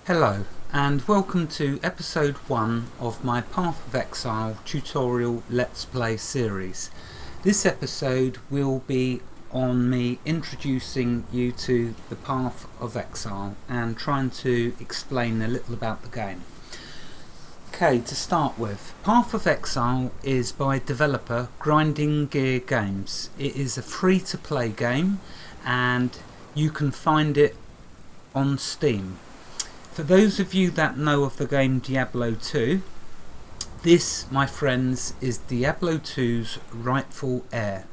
Hello and welcome to episode 1 of my Path of Exile tutorial Let's Play series. This episode will be on me introducing you to the Path of Exile and trying to explain a little about the game. Okay, to start with, Path of Exile is by developer Grinding Gear Games. It is a free-to-play game and you can find it on Steam. For those of you that know of the game Diablo 2, this, my friends, is Diablo 2's rightful heir.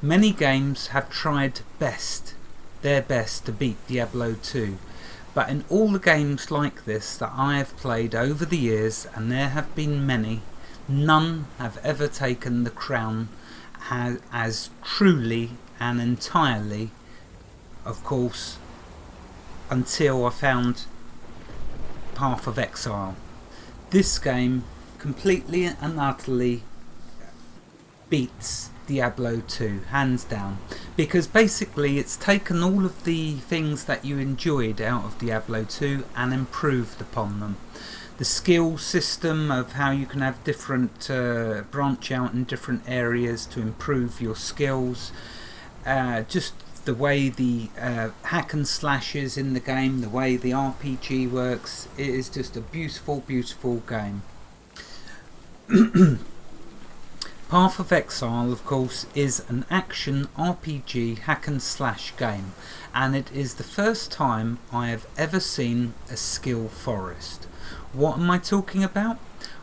Many games have tried their best to beat Diablo 2, but in all the games like this that I have played over the years, and there have been many, none have ever taken the crown as truly and entirely, of course, until I found Path of Exile. This game completely and utterly beats Diablo 2, hands down, because basically it's taken all of the things that you enjoyed out of Diablo 2 and improved upon them. The skill system of how you can have different branch out in different areas to improve your skills, just the way the hack and slashes in the game, the way the RPG works, it is just a beautiful, beautiful game. Path of Exile, of course, is an action RPG hack and slash game, and it is the first time I have ever seen a skill forest. What am I talking about?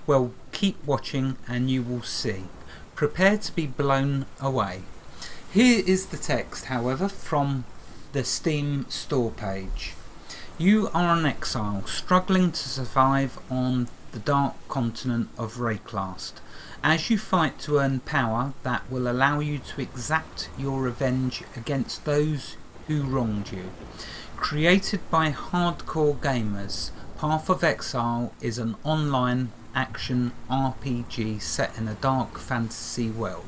Well, keep watching and you will see. Prepare to be blown away. Here is the text, however, from the Steam store page. You are an exile, struggling to survive on the dark continent of Rayclast, as you fight to earn power that will allow you to exact your revenge against those who wronged you. Created by hardcore gamers, Path of Exile is an online action RPG set in a dark fantasy world.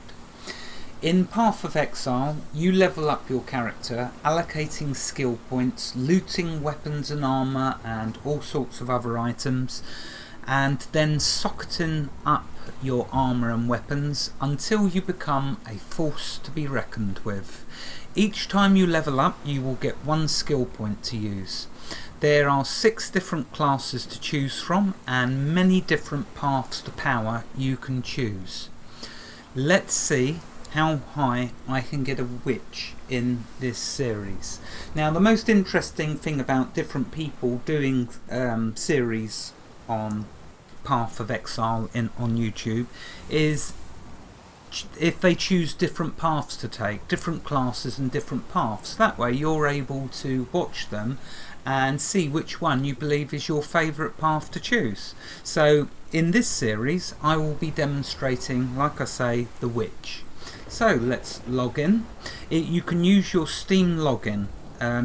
In Path of Exile, you level up your character, allocating skill points, looting weapons and armour and all sorts of other items, and then socketing up your armour and weapons until you become a force to be reckoned with. Each time you level up, you will get 1 skill point to use. There are 6 different classes to choose from and many different paths to power you can choose. Let's see how high I can get a witch in this series. Now, the most interesting thing about different people doing series on Path of Exile on YouTube is if they choose different paths to take, different classes and different paths. That way you're able to watch them and see which one you believe is your favourite path to choose. So in this series I will be demonstrating, like I say, the witch. So let's log in. You can use your Steam login.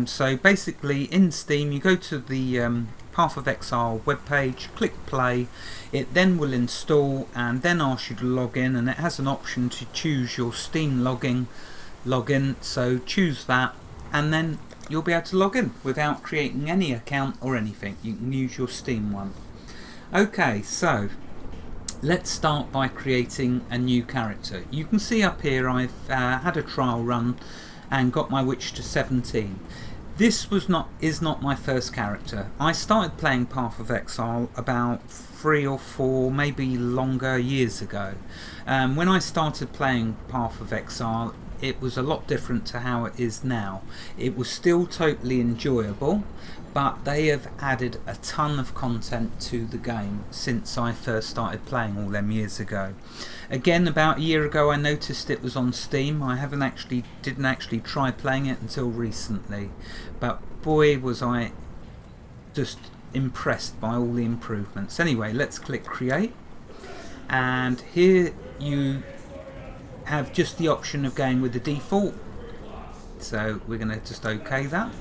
So basically in Steam you go to the Path of Exile webpage, click play, it then will install and then ask you to log in, and it has an option to choose your Steam login, so choose that and then you'll be able to log in without creating any account or anything. You can use your Steam one. Okay, so let's start by creating a new character. You can see up here I've had a trial run and got my witch to 17. This is not my first character. I started playing Path of Exile about 3 or 4, maybe longer, years ago. When I started playing Path of Exile, it was a lot different to how it is now. It was still totally enjoyable, but they have added a ton of content to the game since I first started playing all them years ago. Again, about a year ago I noticed it was on Steam. I didn't actually try playing it until recently, but boy was I just impressed by all the improvements. Anyway, let's click create, and here you have just the option of going with the default, so we're going to just OK that.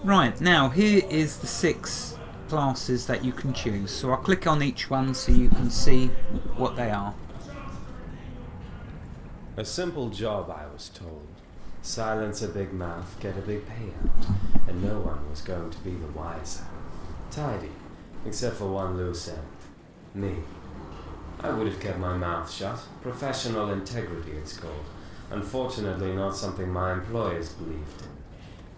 Right, now here is the 6 classes that you can choose, so I'll click on each one so you can see what they are. A simple job, I was told. Silence a big mouth, get a big payout, and no one was going to be the wiser. tidy, except for one loose end. Me. I would have kept my mouth shut. Professional integrity, it's called. Unfortunately, not something my employers believed in.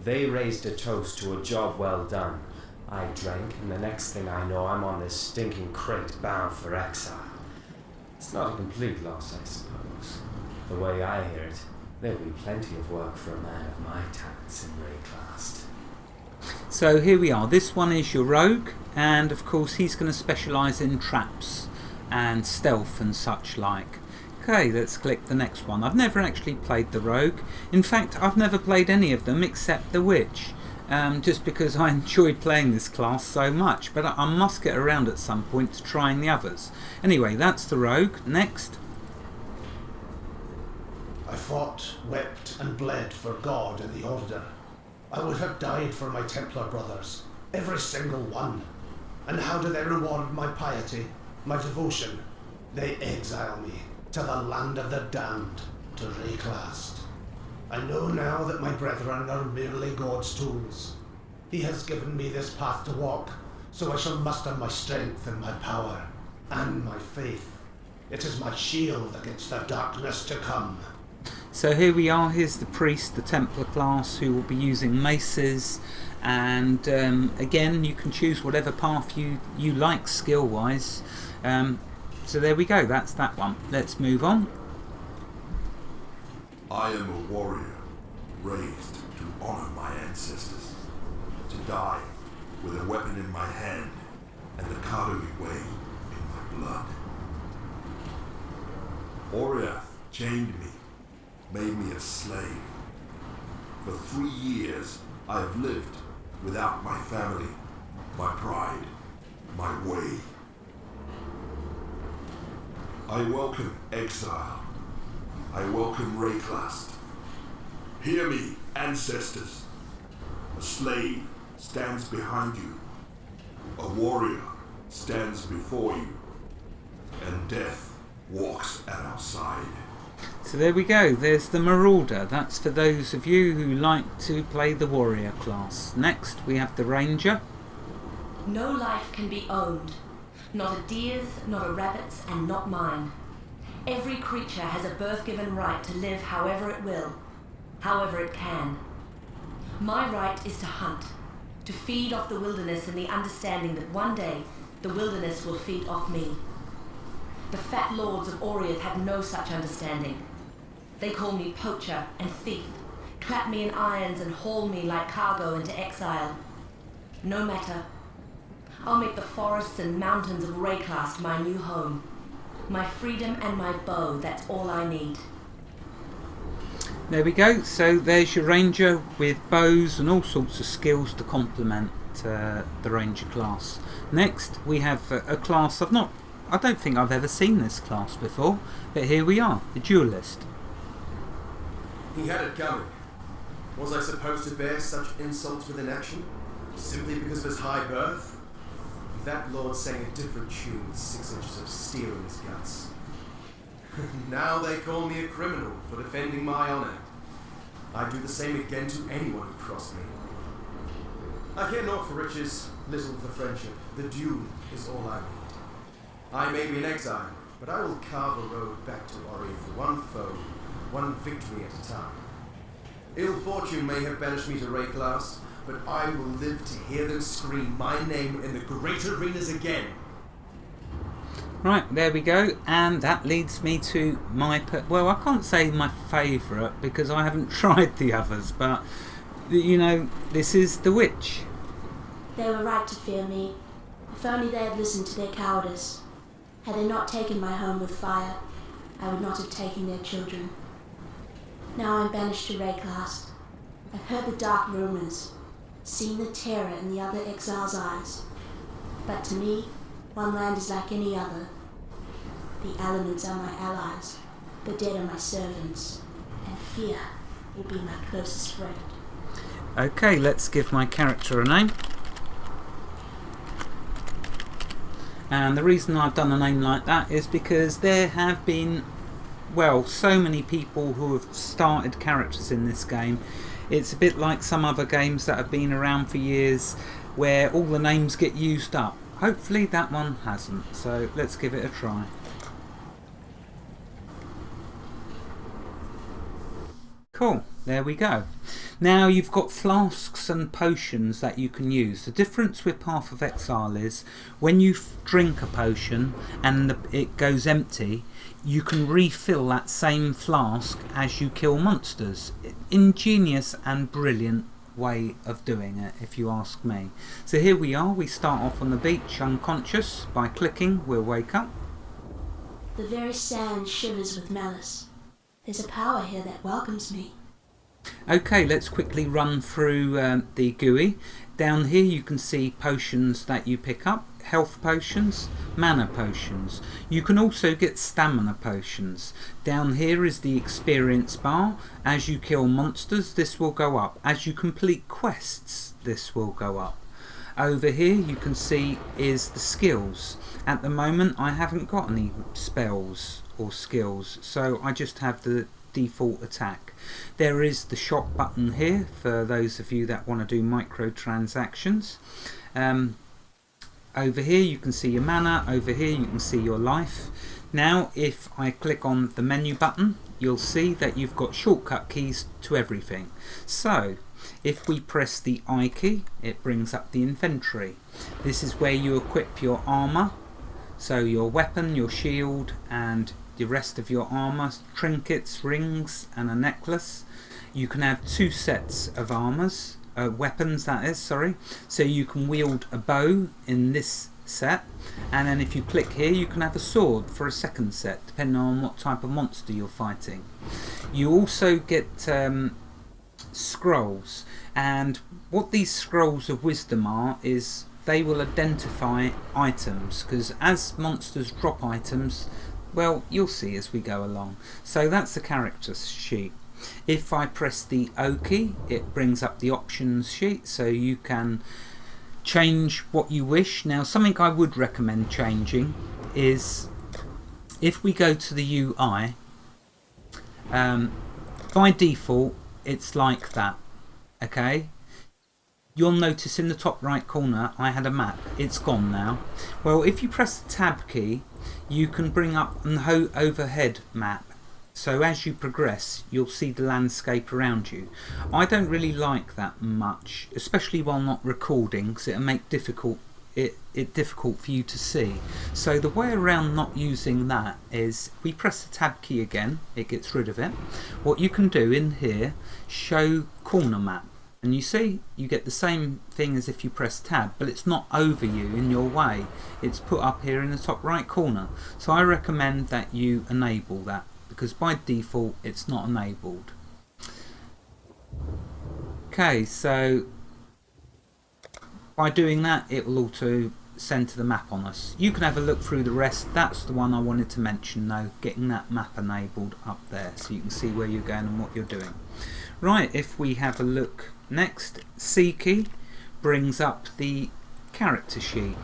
They raised a toast to a job well done. I drank, and the next thing I know, I'm on this stinking crate bound for exile. It's not a complete loss, I suppose. The way I hear it, there'll be plenty of work for a man of my talents in Rayclast. So here we are. This one is your rogue, and of course he's going to specialise in traps and stealth and such like. Okay, let's click the next one. I've never actually played the rogue. In fact, I've never played any of them except the witch. Just because I enjoyed playing this class so much, but I must get around at some point to trying the others. Anyway, that's the rogue. Next. I fought, wept and bled for God and the Order. I would have died for my Templar brothers, every single one. And how do they reward my piety, my devotion? They exile me to the land of the damned, to Rayclast. I know now that my brethren are merely God's tools. He has given me this path to walk, so I shall muster my strength and my power, and my faith. It is my shield against the darkness to come. So here we are. Here's the priest, the Templar class, who will be using maces, and again, you can choose whatever path you like skill wise. So there we go, that's that one. Let's move on. I am a warrior, raised to honor my ancestors, to die with a weapon in my hand and the Cardinal way in my blood. Oriath chained me, made me a slave. For 3 years I have lived without my family, my pride, my way. I welcome exile. I welcome Rayclast. Hear me, ancestors. A slave stands behind you. A warrior stands before you. And death walks at our side. So there we go, there's the Marauder. That's for those of you who like to play the warrior class. Next we have the Ranger. No life can be owned. Not a deer's, not a rabbit's, and not mine. Every creature has a birth-given right to live however it will, however it can. My right is to hunt, to feed off the wilderness in the understanding that one day the wilderness will feed off me. The fat lords of Oriath have no such understanding. They call me poacher and thief, clap me in irons and haul me like cargo into exile. No matter. I'll make the forests and mountains of Rayclast my new home. My freedom and my bow, that's all I need. There we go, so there's your Ranger with bows and all sorts of skills to complement the Ranger class. Next we have a class I don't think I've ever seen this class before, but here we are, the Duelist. He had it coming. Was I supposed to bear such insults with inaction? Simply because of his high birth? That lord sang a different tune with 6 inches of steel in his guts. Now they call me a criminal for defending my honor. I'd do the same again to anyone who crossed me. I care naught for riches, little for friendship. The duel is all I need. I may be in exile, but I will carve a road back to Oriath for one foe, one victory at a time. Ill fortune may have banished me to Rayclast, but I will live to hear them scream my name in the great arenas again. Right, there we go, and that leads me to my well, I can't say my favourite because I haven't tried the others, but you know, this is the Witch. They were right to fear me. If only they had listened to their cowardice. Had they not taken my home with fire, I would not have taken their children. Now I'm banished to Rayclast. I've heard the dark rumours, seen the terror in the other exiles' eyes. But to me, one land is like any other. The elements are my allies, the dead are my servants, and fear will be my closest friend. Okay, let's give my character a name. And the reason I've done a name like that is because there have been, well, so many people who have started characters in this game. It's a bit like some other games that have been around for years. where all the names get used up. Hopefully that one hasn't, so let's give it a try. Cool, there we go. Now you've got flasks and potions that you can use. The difference with Path of Exile is when you drink a potion and it goes empty, you can refill that same flask as you kill monsters. Ingenious and brilliant way of doing it, if you ask me. So here we are, we start off on the beach unconscious. By clicking we'll wake up. The very sand shivers with malice. There's a power here that welcomes me. Okay, let's quickly run through the GUI. Down here you can see potions that you pick up. Health potions, mana potions. You can also get stamina potions. Down here is the experience bar. As you kill monsters, this will go up. As you complete quests, this will go up. Over here you can see is the skills. At the moment I haven't got any spells or skills, so I just have the default attack. There is the shop button here for those of you that want to do microtransactions. Over here you can see your mana, over here you can see your life. Now if I click on the menu button, you'll see that you've got shortcut keys to everything. So if we press the I key, it brings up the inventory. This is where you equip your armor, so your weapon, your shield and the rest of your armor, trinkets, rings and a necklace. You can have 2 sets of armors, weapons that is, sorry. So you can wield a bow in this set, and then if you click here you can have a sword for a second set, depending on what type of monster you're fighting. You also get scrolls, and what these scrolls of wisdom are is they will identify items, because as monsters drop items, well, you'll see as we go along. So that's the character sheet. If I press the O key, it brings up the options sheet, so you can change what you wish. Now something I would recommend changing is if we go to the UI, by default it's like that, okay? You'll notice in the top right corner I had a map. It's gone now. Well, if you press the tab key, you can bring up an overhead map. So as you progress, you'll see the landscape around you. I don't really like that much, especially while not recording, because it'll make it difficult for you to see. So the way around not using that is we press the tab key again, it gets rid of it. What you can do in here, show corner map. And you see, you get the same thing as if you press tab, but it's not over you in your way. It's put up here in the top right corner. So I recommend that you enable that, because by default it's not enabled. Okay, so by doing that it will auto center the map on us. You can have a look through the rest. That's the one I wanted to mention though, getting that map enabled up there so you can see where you're going and what you're doing. Right, if we have a look next, C key brings up the character sheet.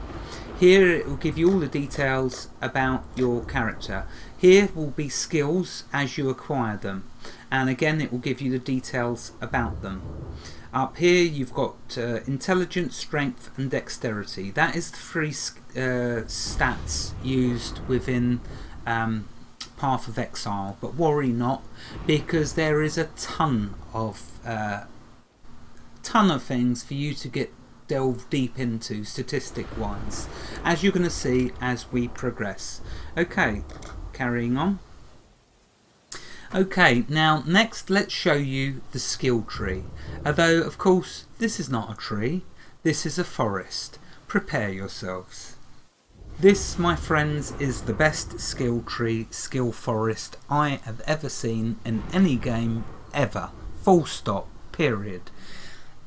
Here it will give you all the details about your character. Here will be skills as you acquire them, and again it will give you the details about them. Up here you've got intelligence, strength and dexterity. That is the 3 stats used within Path of Exile, but worry not, because there is a ton of things for you to delve deep into statistic wise, as you're going to see as we progress. Okay, carrying on. Okay, now next let's show you the skill tree, although of course this is not a tree, this is a forest. Prepare yourselves. This, my friends, is the best skill tree, skill forest I have ever seen in any game ever. Full stop, period.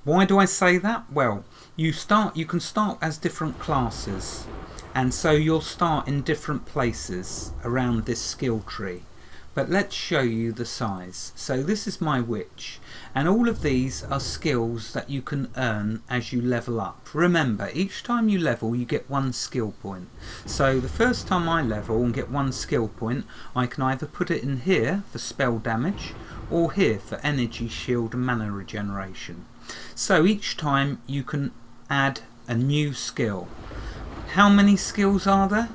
Why do I say that? Well, you can start as different classes, and so you'll start in different places around this skill tree. But let's show you the size. So this is my witch, and all of these are skills that you can earn as you level up. Remember, each time you level you get 1 skill point. So the first time I level and get 1 skill point, I can either put it in here for spell damage or here for energy, shield and mana regeneration. So each time you can add a new skill. How many skills are there?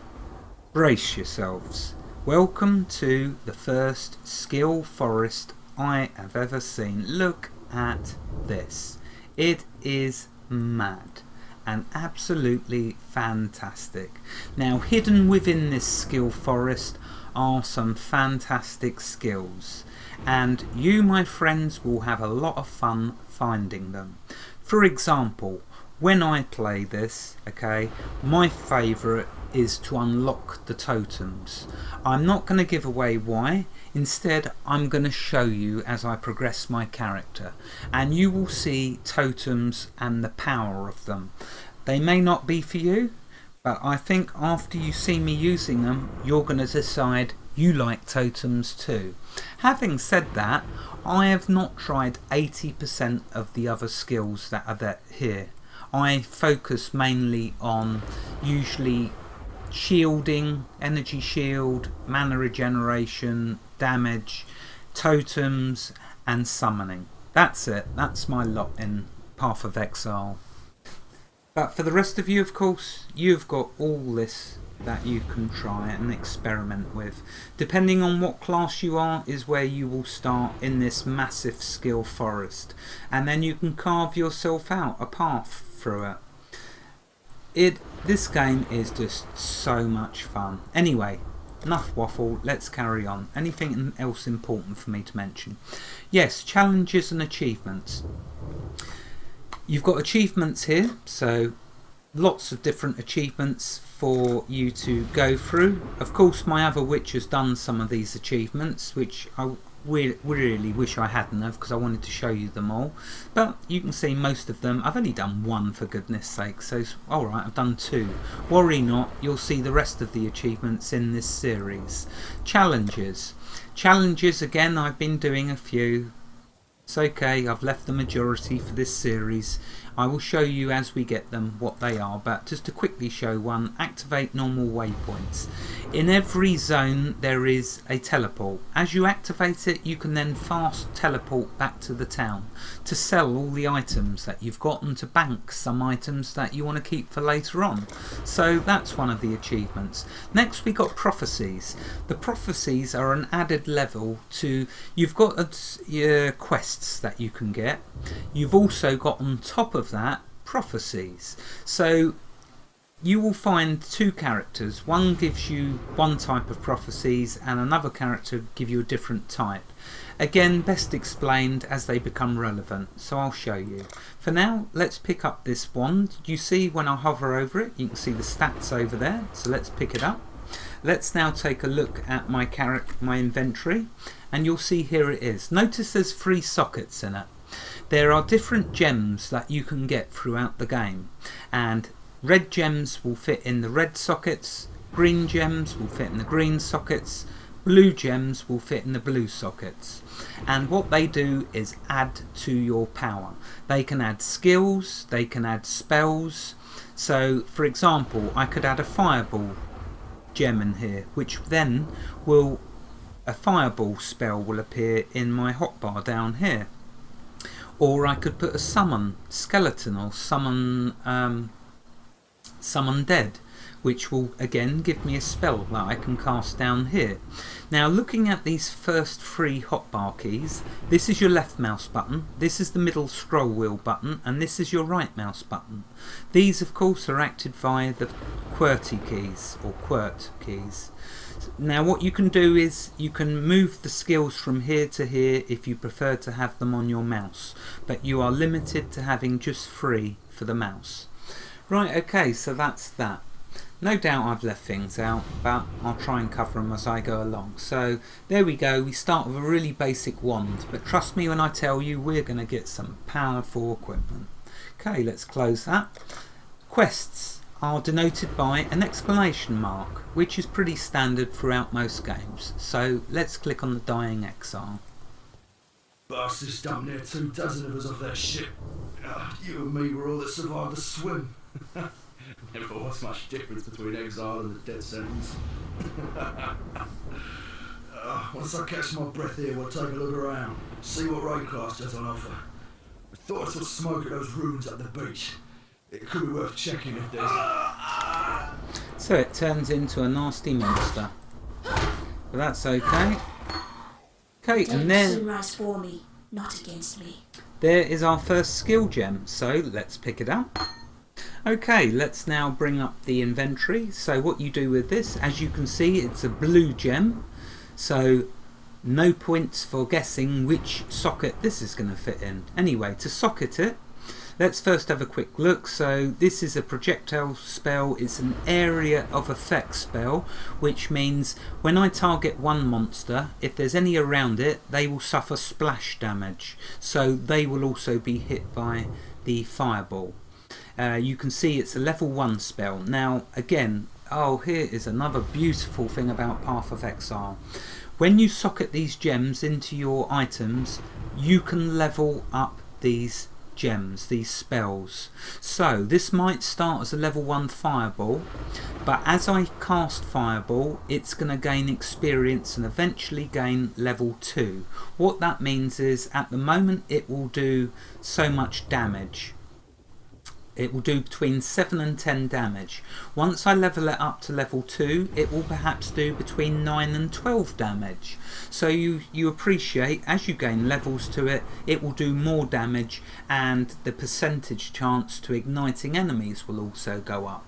Brace yourselves. Welcome to the first skill forest I have ever seen. Look at this. It is mad and absolutely fantastic. Now, hidden within this skill forest are some fantastic skills, and you, my friends, will have a lot of fun finding them. For example, when I play this, okay, my favourite is to unlock the totems. I'm not going to give away why. Instead, I'm going to show you as I progress my character, and you will see totems and the power of them. They may not be for you, but I think after you see me using them, you're going to decide you like totems too. Having said that, I have not tried 80% of the other skills that are there here. I focus mainly on usually shielding, energy shield, mana regeneration, damage, totems and summoning. That's it. That's my lot in Path of Exile. But for the rest of you, of course, you've got all this that you can try and experiment with. Depending on what class you are is where you will start in this massive skill forest, and then you can carve yourself out a path through it. This game is just so much fun. Anyway, enough waffle, let's carry on. Anything else important for me to mention? Yes, challenges and achievements. You've got achievements here, so lots of different achievements for you to go through. Of course, my other witch has done some of these achievements, which I really wish I hadn't have, because I wanted to show you them all. But you can see most of them. I've only done one, for goodness sake, so alright, I've done two. Worry not, you'll see the rest of the achievements in this series. Challenges. Challenges, again, I've been doing a few. It's okay, I've left the majority for this series. I will show you as we get them what they are, but just to quickly show one, activate normal waypoints. In every zone there is a teleport. As you activate it, you can then fast teleport back to the town to sell all the items that you've got and to bank some items that you want to keep for later on. So that's one of the achievements. Next we got prophecies. The prophecies are an added level to, you've got quests that you can get. You've also got on top of that prophecies. So you will find two characters. One gives you one type of prophecies and another character give you a different type. Again, best explained as they become relevant, so I'll show you. For now, let's pick up this wand. You see when I hover over it, you can see the stats over there, so let's pick it up. Let's now take a look at my inventory, and you'll see here it is. Notice there's 3 sockets in it. There are different gems that you can get throughout the game, and red gems will fit in the red sockets, green gems will fit in the green sockets, blue gems will fit in the blue sockets. And what they do is add to your power. They can add skills, they can add spells. So for example, I could add a fireball gem in here, which then will, a fireball spell will appear in my hotbar down here. Or I could put a summon skeleton or summon dead, which will again give me a spell that I can cast down here. Now looking at these first 3 hotbar keys, this is your left mouse button, this is the middle scroll wheel button, and this is your right mouse button. These of course are acted via the QWERTY keys or QWERT keys. Now what you can do is you can move the skills from here to here if you prefer to have them on your mouse, but you are limited to having just 3 for the mouse. Right, okay, so that's that. No doubt I've left things out, but I'll try and cover them as I go along. So there we go, we start with a really basic wand, but trust me when I tell you we're going to get some powerful equipment. Okay, let's close that. Quests are denoted by an exclamation mark, which is pretty standard throughout most games. So let's click on the Dying Exile. Bastards dumped near 24 of us off that ship. You and me were all that survived the swim. Never was much difference between exile and the death sentence. Once I catch my breath here, we'll take a look around, see what Raycast has on offer. I thought I saw smoke at those ruins up the beach. It could be worth checking if there's... So it turns into a nasty monster. But that's okay. Okay, and then soon rise for me, not against me. there is our first skill gem. So let's pick it up. Okay, let's now bring up the inventory. So what you do with this, as you can see, it's a blue gem. So no points for guessing which socket this is going to fit in. Anyway, to socket it, let's first have a quick look. So this is a projectile spell. It's an area of effect spell, which means when I target one monster, if there's any around it, they will suffer splash damage. So they will also be hit by the fireball. You can see it's a level 1 spell. Now again, here is another beautiful thing about Path of Exile. When you socket these gems into your items, you can level up these gems, these spells. So this might start as a level 1 fireball, but as I cast fireball, it's going to gain experience and eventually gain level 2. What that means is at the moment it will do so much damage. It will do between 7 and 10 damage. Once I level it up to level 2, it will perhaps do between 9 and 12 damage. So you appreciate, as you gain levels to it, it will do more damage, and the percentage chance to igniting enemies will also go up.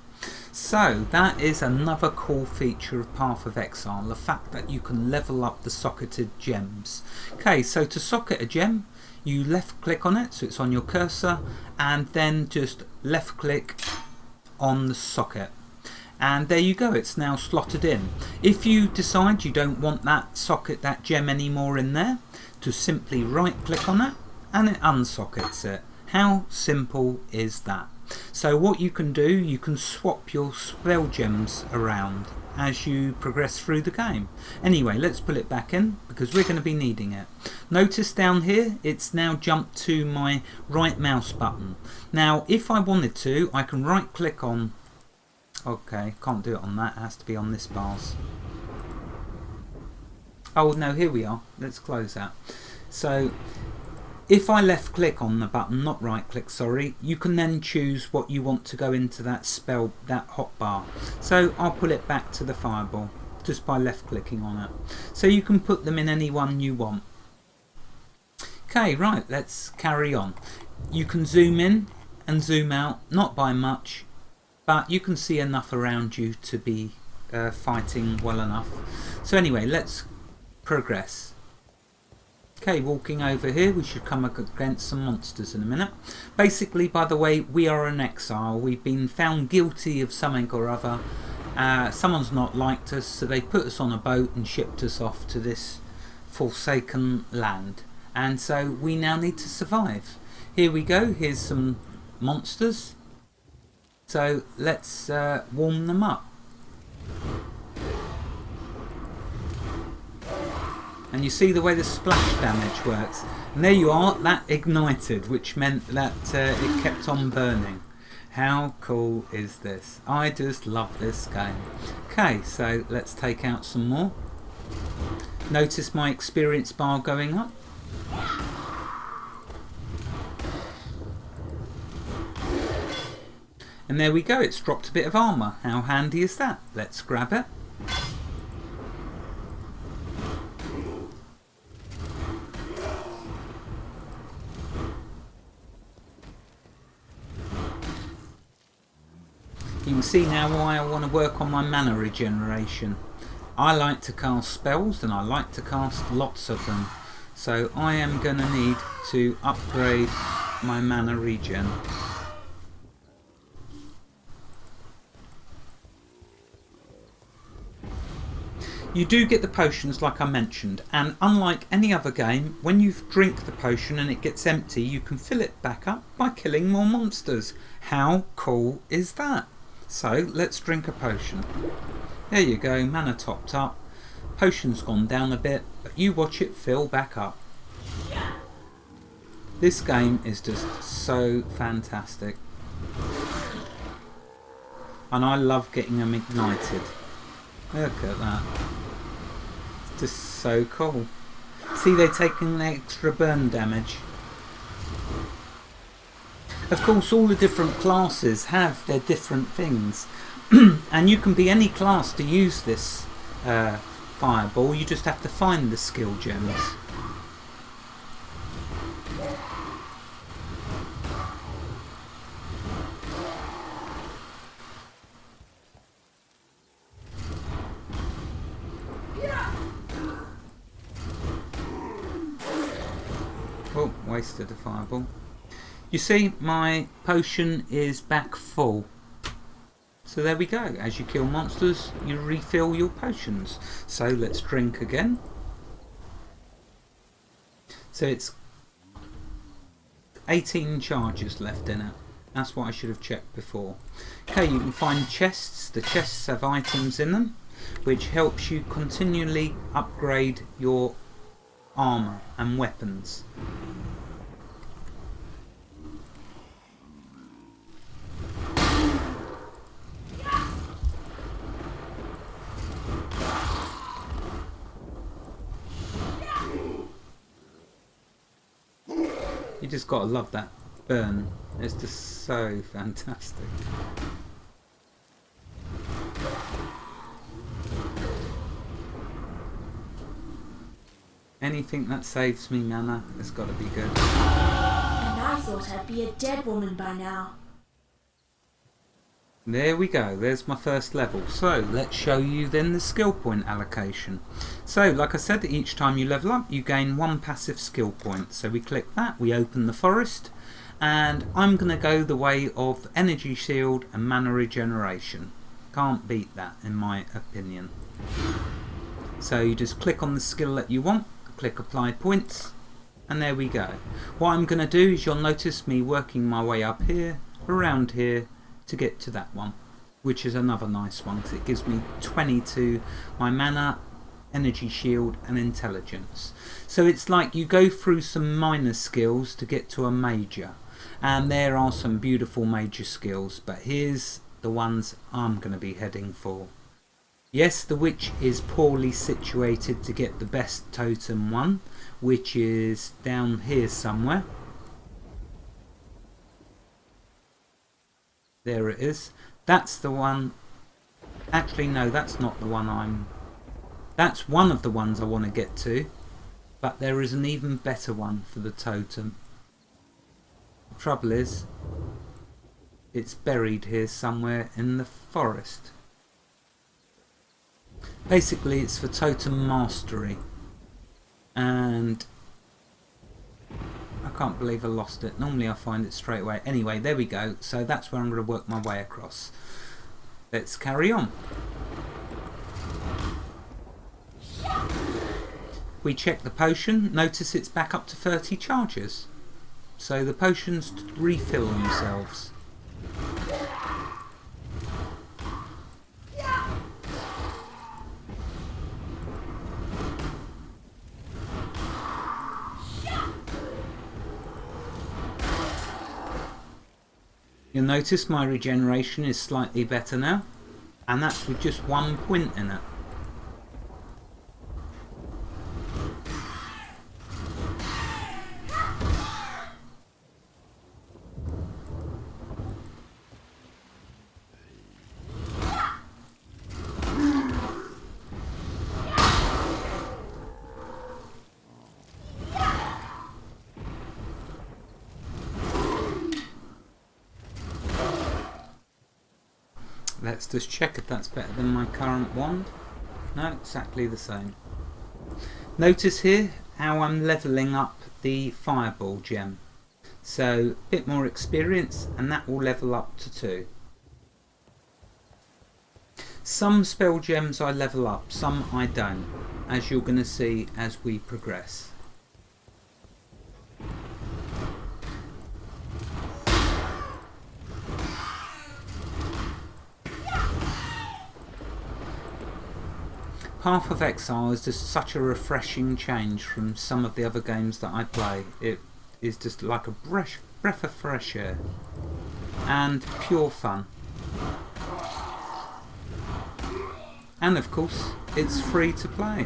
So that is another cool feature of Path of Exile, the fact that you can level up the socketed gems. Okay, so to socket a gem, you left click on it, so it's on your cursor, and then just left click on the socket, and there you go, it's now slotted in. If you decide you don't want that socket, that gem anymore in there, to simply right click on it and it unsockets it. How simple is that? So what you can do, you can swap your spell gems around as you progress through the game. Anyway, let's put it back in because we're going to be needing it. Notice down here it's now jumped to my right mouse button. Now if I wanted to, I can right click on, okay, can't do it on that, it has to be on this bars. Oh no, here we are, let's close that. So if I left click on the button, not right click, sorry, you can then choose what you want to go into that spell, that hotbar. So I'll put it back to the fireball just by left clicking on it. So you can put them in any one you want. Okay, right, let's carry on. You can zoom in and zoom out, not by much, but you can see enough around you to be fighting well enough. So anyway, let's progress. Okay, walking over here, we should come against some monsters in a minute. Basically, by the way, we are an exile. We've been found guilty of something or other. Someone's not liked us, so they put us on a boat and shipped us off to this forsaken land. And so we now need to survive. Here we go, here's some monsters. So let's warm them up. And you see the way the splash damage works. And there you are, that ignited, which meant that it kept on burning. How cool is this? I just love this game. Okay, so let's take out some more. Notice my experience bar going up. And there we go, it's dropped a bit of armour. How handy is that? Let's grab it. You can see now why I want to work on my mana regeneration. I like to cast spells and I like to cast lots of them. So I am going to need to upgrade my mana regen. You do get the potions like I mentioned, and unlike any other game, when you drink the potion and it gets empty, you can fill it back up by killing more monsters. How cool is that? So let's drink a potion. There you go, mana topped up. Potion's gone down a bit, but you watch it fill back up. This game is just so fantastic. And I love getting them ignited. Look at that. It's just so cool. See, they're taking the extra burn damage. Of course, all the different classes have their different things, and you can be any class to use this fireball. You just have to find the skill gems. Oh, wasted a fireball. You see, my potion is back full. So there we go. As you kill monsters, you refill your potions. So let's drink again. So it's 18 charges left in it. That's what I should have checked before. Okay, you can find chests. The chests have items in them, which helps you continually upgrade your armour and weapons. You just gotta love that burn. It's just so fantastic. Anything that saves me mana has got to be good. And I thought I'd be a dead woman by now. There we go, there's my first level. So let's show you then the skill point allocation. So like I said, each time you level up you gain 1 passive skill point. So we click that, we open the forest, and I'm going to go the way of energy shield and mana regeneration. Can't beat that in my opinion. So you just click on the skill that you want, click apply points, and there we go. What I'm going to do is you'll notice me working my way up here, around here, to get to that one, which is another nice one because it gives me 20 to my mana, energy shield and intelligence. So it's like you go through some minor skills to get to a major, and there are some beautiful major skills, but here's the ones I'm going to be heading for. Yes, the witch is poorly situated to get the best totem one, which is down here somewhere. There it is. That's the one. Actually, no, that's not the one that's one of the ones I want to get to. But there is an even better one for the totem. The trouble is, it's buried here somewhere in the forest. Basically, it's for totem mastery. And I can't believe I lost it. Normally I find it straight away. Anyway, there we go. So that's where I'm going to work my way across. Let's carry on. We check the potion. Notice it's back up to 30 charges. So the potions refill themselves. You'll notice my regeneration is slightly better now, and that's with just 1 point in it. Let's just check if that's better than my current wand. No, exactly the same. Notice here how I'm levelling up the fireball gem. So a bit more experience and that will level up to 2. Some spell gems I level up, some I don't, as you're going to see as we progress. Path of Exile is just such a refreshing change from some of the other games that I play. It is just like a breath of fresh air and pure fun. And of course, it's free to play.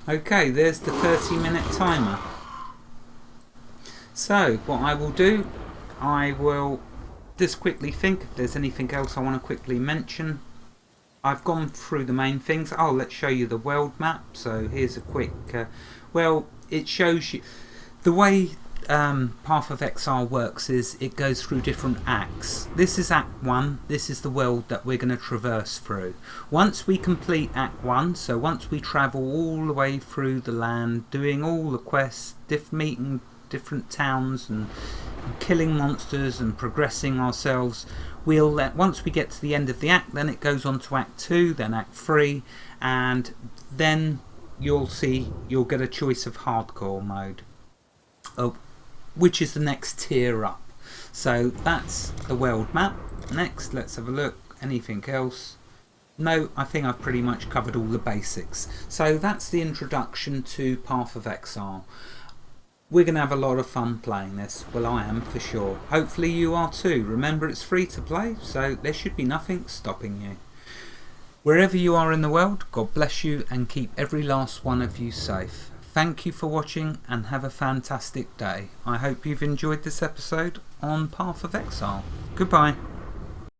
Okay, there's the 30-minute timer. So what I will do, I will just quickly think if there's anything else I want to quickly mention. I've gone through the main things. Oh, let's show you the world map. So here's a quick well, it shows you the way Path of Exile works is it goes through different acts. This is Act 1. This is the world that we're going to traverse through. Once we complete Act 1, so once we travel all the way through the land, doing all the quests, meeting different towns and killing monsters and progressing ourselves, once we get to the end of the act, then it goes on to Act 2, then Act 3, and then you'll get a choice of hardcore mode, which is the next tier up. So that's the world map. Next, let's have a look. Anything else? No, I think I've pretty much covered all the basics. So that's the introduction to Path of Exile. We're going to have a lot of fun playing this. Well, I am for sure. Hopefully you are too. Remember, it's free to play, so there should be nothing stopping you. Wherever you are in the world, God bless you and keep every last one of you safe. Thank you for watching and have a fantastic day. I hope you've enjoyed this episode on Path of Exile. Goodbye.